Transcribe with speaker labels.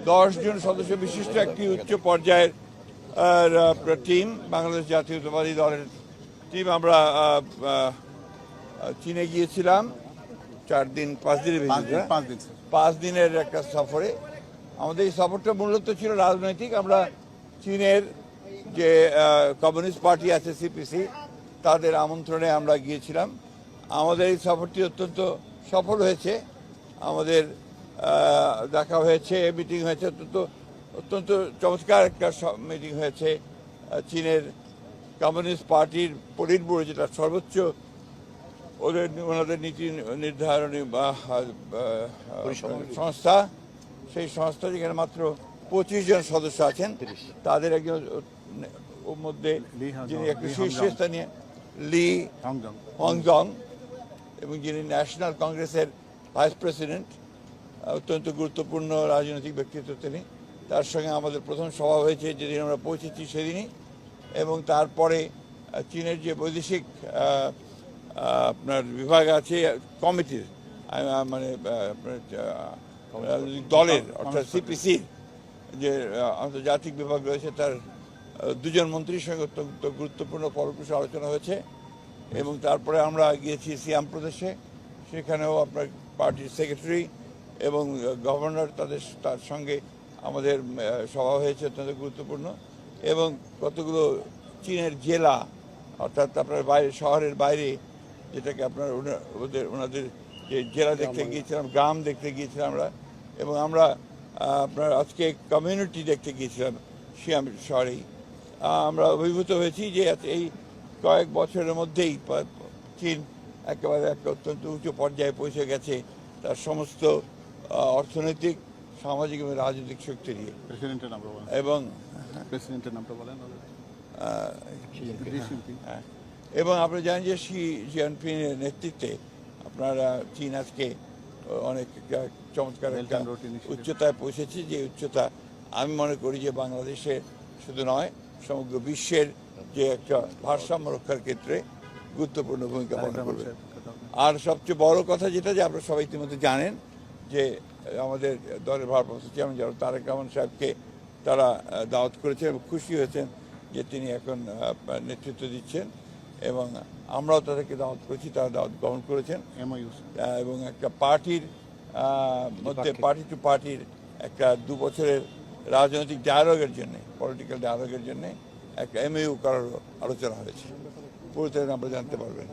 Speaker 1: 10 জন সদস্য বিশিষ্ট একটি উচ্চ পর্যায়ের টিম, বাংলাদেশ জাতীয়তাবাদী দলের টিম। আমরা চীনে গিয়েছিলাম 5 দিনের একটা সফরে। আমাদের এই সফরটা মূলত ছিল রাজনৈতিক। আমরা চীনের যে কমিউনিস্ট পার্টি আছে সিপিসি, তাদের আমন্ত্রণে আমরা গিয়েছিলাম। আমাদের এই সফরটি অত্যন্ত সফল হয়েছে। আমাদের দেখা হয়েছে, মিটিং হয়েছে, অত্যন্ত চমৎকার একটা মিটিং হয়েছে। চীনের কমিউনিস্ট পার্টির পলিট ব্যুরো, যেটা সর্বোচ্চ ওনাদের নীতি নির্ধারণী সংস্থা, সেই সংস্থা যেখানে মাত্র 25 জন সদস্য আছেন, তাদের একজন ওর মধ্যে যিনি একটু শীর্ষস্থানীয় লি হংজং, এবং যিনি ন্যাশনাল কংগ্রেসের ভাইস প্রেসিডেন্ট, অত্যন্ত গুরুত্বপূর্ণ রাজনৈতিক ব্যক্তিত্ব তিনি। তার সঙ্গে আমাদের প্রথম সভা হয়েছে যেদিন আমরা পৌঁছেছি সেদিনই। এবং তারপরে চীনের যে বৈদেশিক আপনার বিভাগ আছে কমিটির, মানে দলের, অর্থাৎ সিপিসির যে আন্তর্জাতিক বিভাগ রয়েছে, তার 2 জন মন্ত্রীর সঙ্গে অত্যন্ত গুরুত্বপূর্ণ ফলপ্রসূ আলোচনা হয়েছে। এবং তারপরে আমরা গিয়েছি সিয়াম প্রদেশে, সেখানেও আপনার পার্টির সেক্রেটারি এবং গভর্নর, তার সঙ্গে আমাদের সভা হয়েছে, অত্যন্ত গুরুত্বপূর্ণ। এবং কতগুলো চীনের জেলা, অর্থাৎ আপনার বাইরে, শহরের বাইরে, যেটাকে আপনার ওনাদের যে জেলা দেখতে গিয়েছিলাম, গ্রাম দেখতে গিয়েছিলাম আমরা। এবং আমরা আপনার আজকে কমিউনিটি দেখতে গিয়েছিলাম সিয়াম শহরেই। আমরা অভিভূত হয়েছি যে এই কয়েক বছরের মধ্যেই চীন একেবারে একটা অত্যন্ত উঁচু পর্যায়ে পৌঁছে গেছে তার সমস্ত অর্থনৈতিক, সামাজিক এবং রাজনৈতিক শক্তি দিয়ে। এবং এবং আপনি জানেন যে শি জিনপিংয়ের নেতৃত্বে আপনারা চীন আজকে অনেক চমৎকার একটা উচ্চতায় পৌঁছেছে, যে উচ্চতা আমি মনে করি যে বাংলাদেশে শুধু নয়, সমগ্র বিশ্বের যে একটা ভারসাম্য রক্ষার ক্ষেত্রে গুরুত্বপূর্ণ ভূমিকা পালন করবে। আর সবচেয়ে বড় কথা যেটা, যে আপনারা সবাই ইতিমধ্যে জানেন যে আমাদের দলের ভারপ্রাপ্ত চেয়ারম্যান জনাব তারেক রহমান সাহেবকে তারা দাওয়াত করেছেন এবং খুশি হয়েছেন যে তিনি এখন নেতৃত্ব দিচ্ছেন। এবং আমরাও তাদেরকে দাওয়াত করেছি, তারা দাওয়াত গ্রহণ করেছেন। এবং একটা পার্টির মধ্যে, পার্টি টু পার্টির একটা 2 বছরের রাজনৈতিক ডায়ালগের জন্যে, পলিটিক্যাল ডায়ালগের জন্যে একটা MOU করার আলোচনা হয়েছে। পুরোটা আমরা জানতে পারবেন।